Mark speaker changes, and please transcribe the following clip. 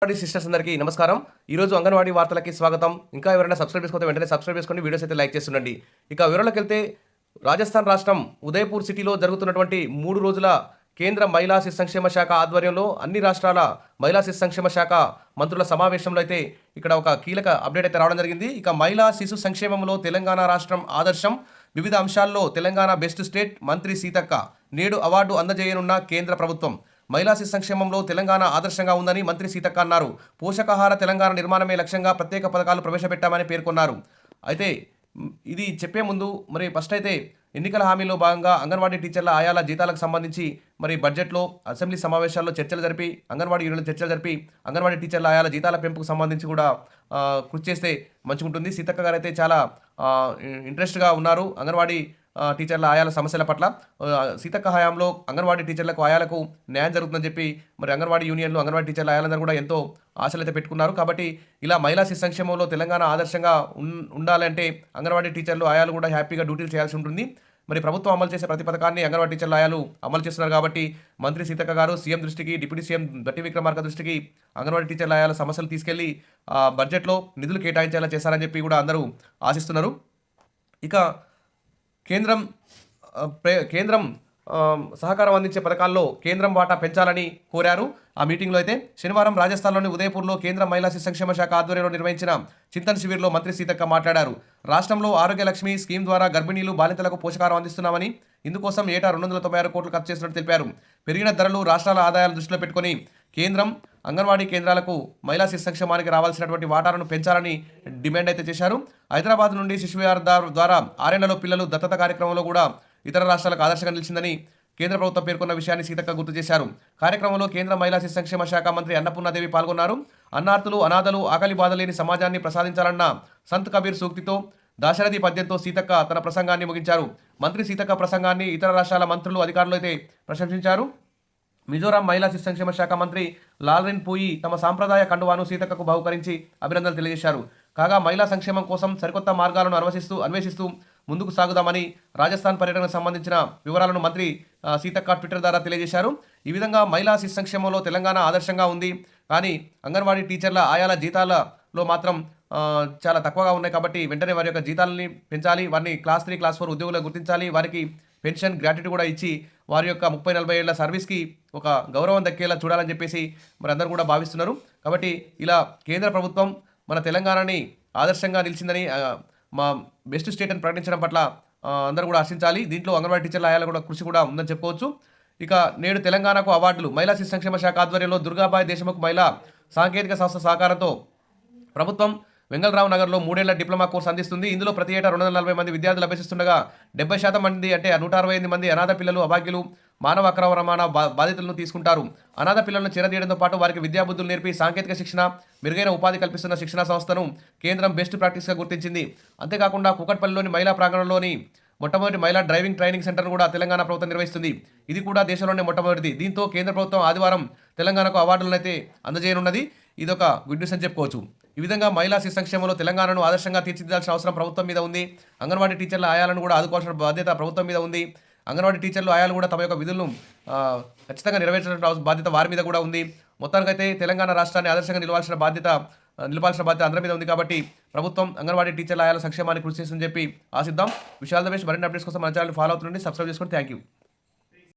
Speaker 1: Anganwadi sisters అందరికీ నమస్కారం. ఈరోజు అంగన్వాడీ వార్తలకి స్వాగతం. ఇంకా ఎవరైనా సబ్స్క్రైబ్ చేసుకోతే వెంటనే సబ్స్క్రైబ్ చేసుకోండి, వీడియోస్ అయితే లైక్ చేస్తుండండి. ఇక వివరాలకు వెళ్తే రాజస్థాన్ రాష్ట్రం ఉదయపూర్ సిటీలో జరుగుతున్నటువంటి 3 రోజుల కేంద్ర మహిళా శిశు సంక్షేమ శాఖ ఆధ్వర్యంలో అన్ని రాష్ట్రాల మహిళా శిశు సంక్షేమ శాఖ మంత్రుల సమావేశంలో అయితే ఇక్కడ ఒక కీలక అప్డేట్ అయితే రావడం జరిగింది. ఇక మహిళా శిశు సంక్షేమంలో తెలంగాణ రాష్ట్రం ఆదర్శం, వివిధ అంశాల్లో తెలంగాణ బెస్ట్ స్టేట్, మంత్రి సీతక్క నేడు అవార్డు అందజేయనున్న కేంద్ర ప్రభుత్వం. మహిళా శిశు సంక్షేమంలో తెలంగాణ ఆదర్శంగా ఉందని మంత్రి సీతక్క అన్నారు. పోషకాహార తెలంగాణ నిర్మాణమే లక్ష్యంగా ప్రత్యేక పథకాలు ప్రవేశపెట్టామని పేర్కొన్నారు. అయితే ఇది చెప్పే ముందు మరి ఫస్ట్ అయితే ఎన్నికల హామీలో భాగంగా అంగన్వాడీ టీచర్ల ఆయాల జీతాలకు సంబంధించి మరి బడ్జెట్లో అసెంబ్లీ సమావేశాల్లో చర్చలు జరిపి అంగన్వాడీ యూనియన్లు చర్చలు జరిపి అంగన్వాడీ టీచర్ల ఆయాల జీతాల పెంపుకు సంబంధించి కూడా కృషి చేస్తే మంచిగుంటుంది. సీతక్క గారు అయితే చాలా ఇంట్రెస్ట్గా ఉన్నారు అంగన్వాడీ టీచర్ల ఆయాల సమస్యల పట్ల. సీతక్క హయాంలో అంగన్వాడీ టీచర్లకు ఆయాలకు న్యాయం జరుగుతుందని చెప్పి మరి అంగన్వాడీ యూనియన్లు అంగన్వాడీ టీచర్ల ఆయాలందరూ కూడా ఎంతో ఆశలు అయితే పెట్టుకున్నారు. కాబట్టి ఇలా మహిళా శిశు సంక్షేమంలో తెలంగాణ ఆదర్శంగా ఉండాలంటే అంగన్వాడీ టీచర్లు ఆయాలు కూడా హ్యాపీగా డ్యూటీలు చేయాల్సి ఉంటుంది. మరి ప్రభుత్వం అమలు చేసే ప్రతి పథకాన్ని అంగన్వాడీ టీచర్ల ఆయాలు అమలు చేస్తున్నారు. కాబట్టి మంత్రి సీతక్క గారు సీఎం దృష్టికి, డిప్యూటీ సీఎం బట్టి విక్రమార్క దృష్టికి అంగన్వాడీ టీచర్ల ఆయాల సమస్యలు తీసుకెళ్లి బడ్జెట్లో నిధులు కేటాయించేలా చేశారని చెప్పి కూడా అందరూ ఆశిస్తున్నారు. ఇక కేంద్రం సహకారం అందించే పథకాల్లో కేంద్రం వాటా పెంచాలని కోరారు. ఆ మీటింగ్లో అయితే శనివారం రాజస్థాన్లోని ఉదయపూర్లో కేంద్ర మహిళా శిశు సంక్షేమ శాఖ ఆధ్వర్యంలో నిర్వహించిన చింతన్ శిబిర్లో మంత్రి సీతక్క మాట్లాడారు. రాష్ట్రంలో ఆరోగ్య లక్ష్మి స్కీమ్ ద్వారా గర్భిణీలు, బాలింతలకు పోషకాహారం అందిస్తున్నామని, ఇందుకోసం ఏటా 296 కోట్లు ఖర్చు చేస్తున్నట్టు తెలిపారు. పెరిగిన ధరలు, రాష్ట్రాల ఆదాయాలు దృష్టిలో పెట్టుకుని కేంద్రం అంగన్వాడీ కేంద్రాలకు మహిళా శిశు సంక్షేమానికి రావాల్సినటువంటి వాటాలను పెంచాలని డిమాండ్ అయితే చేశారు. హైదరాబాద్ నుండి శిశు విహార్ ద్వారా 6 ఏళ్లలో పిల్లలు దత్తత కార్యక్రమంలో కూడా ఇతర రాష్ట్రాలకు ఆదర్శంగా నిలిచిందని కేంద్ర ప్రభుత్వం పేర్కొన్న విషయాన్ని సీతక్క గుర్తు చేశారు. కార్యక్రమంలో కేంద్ర మహిళా శిశు సంక్షేమ శాఖ మంత్రి అన్నపూర్ణాదేవి పాల్గొన్నారు. అన్నార్తులు, అనాథలు, ఆకలి బాధలేని సమాజాన్ని ప్రసాదించాలన్న సంత్ కబీర్ సూక్తితో, దాశరథి పద్యంతో సీతక్క తన ప్రసంగాన్ని ముగించారు. మంత్రి సీతక్క ప్రసంగాన్ని ఇతర రాష్ట్రాల మంత్రులు, అధికారులు అయితే ప్రశంసించారు. మిజోరాం మహిళా శిశు సంక్షేమ శాఖ మంత్రి లాల్రిన్ పూయి తమ సాంప్రదాయ కండువాను సీతక్కకు బహుకరించి అభినందనలు తెలియజేశారు. కాగా మహిళా సంక్షేమం కోసం సరికొత్త మార్గాలను అన్వేషిస్తూ ముందుకు సాగుదామని రాజస్థాన్ పర్యటనకు సంబంధించిన వివరాలను మంత్రి సీతక్క ట్విట్టర్ ద్వారా తెలియజేశారు. ఈ విధంగా మహిళా శిశు సంక్షేమంలో తెలంగాణ ఆదర్శంగా ఉంది. కానీ అంగన్వాడీ టీచర్ల ఆయాల జీతాలలో మాత్రం చాలా తక్కువగా ఉన్నాయి. కాబట్టి వెంటనే వారి యొక్క జీతాలని పెంచాలి, వారిని క్లాస్ 3, క్లాస్ 4 ఉద్యోగులుగా గుర్తించాలి, వారికి పెన్షన్, గ్రాట్యుటీ కూడా ఇచ్చి వారి యొక్క 30-40 ఏళ్ల సర్వీస్కి ఒక గౌరవం దక్కేలా చూడాలని చెప్పేసి మరి అందరూ కూడా భావిస్తున్నారు. కాబట్టి ఇలా కేంద్ర ప్రభుత్వం మన తెలంగాణని ఆదర్శంగా నిలిచిందని, మా బెస్ట్ స్టేట్ అని ప్రకటించడం పట్ల అందరూ కూడా హర్షించాలి. దీంట్లో అంగన్వాడీ టీచర్ల ఆయాల కూడా కృషి కూడా ఉందని చెప్పుకోవచ్చు. ఇక నేడు తెలంగాణకు అవార్డులు. మహిళా శిశు సంక్షేమ శాఖ ఆధ్వర్యంలో దుర్గాబాయి దేశముఖ్ మహిళా సాంకేతిక సంస్థ సహకారంతో ప్రభుత్వం వెంగళరావు నగర్లో 3 ఏళ్ల డిప్లొమా కోర్సు అందిస్తుంది. ఇందులో ప్రతి ఏటా 240 మంది విద్యార్థులు అభ్యసిస్తుండగా 70% మంది అంటే 168 మంది అనాథ పిల్లలు, అభాగ్యులు, మానవ అక్రమ రవాణా బాధితులను తీసుకుంటారు. అనాథ పిల్లలను చేరదీయడంతో పాటు వారికి విద్యాబుద్ధులు నేర్పి సాంకేతిక శిక్షణ, మెరుగైన ఉపాధి కల్పిస్తున్న శిక్షణా సంస్థను కేంద్రం బెస్ట్ ప్రాక్టీస్గా గుర్తించింది. అంతేకాకుండా కూకట్పల్లిలోని మహిళా ప్రాంగణంలోని మొట్టమొదటి మహిళా డ్రైవింగ్ ట్రైనింగ్ సెంటర్ను కూడా తెలంగాణ ప్రభుత్వం నిర్వహిస్తుంది. ఇది కూడా దేశంలోనే మొట్టమొదటిది. దీంతో కేంద్ర ప్రభుత్వం ఆదివారం తెలంగాణకు అవార్డులను అయితే అందజేయనున్నది. ఇదొక గుడ్ న్యూస్ అని చెప్పుకోవచ్చు. ఈ విధంగా మహిళా శిశు సంక్షేమంలో తెలంగాణను ఆదర్శంగా తీర్చిదిద్దాల్సిన అవసరం ప్రభుత్వం మీద ఉంది. అంగన్వాడీ టీచర్ల ఆయాలను కూడా ఆదుకోవాల్సిన బాధ్యత ప్రభుత్వం మీద ఉంది. అంగన్వాడీ టీచర్లు, ఆయాలు కూడా తమ యొక్క విధులను ఖచ్చితంగా నెరవేర్చాల్సిన బాధ్యత వారి మీద కూడా ఉంది. మొత్తానికైతే తెలంగాణ రాష్ట్రాన్ని ఆదర్శంగా నిలవాల్సిన బాధ్యత అందరి మీద ఉంది. కాబట్టి ప్రభుత్వం అంగన్వాడీ టీచర్ల ఆయాల సంక్షేమాన్ని కృషి చేస్తుందని చెప్పి ఆశిద్దాం. విషయాల మరిన్ని అప్డేట్స్ కోసం మన ఛానల్ ఫాలో అవుతుండండి, సబ్స్క్రైబ్ చేసుకోండి. Thank you.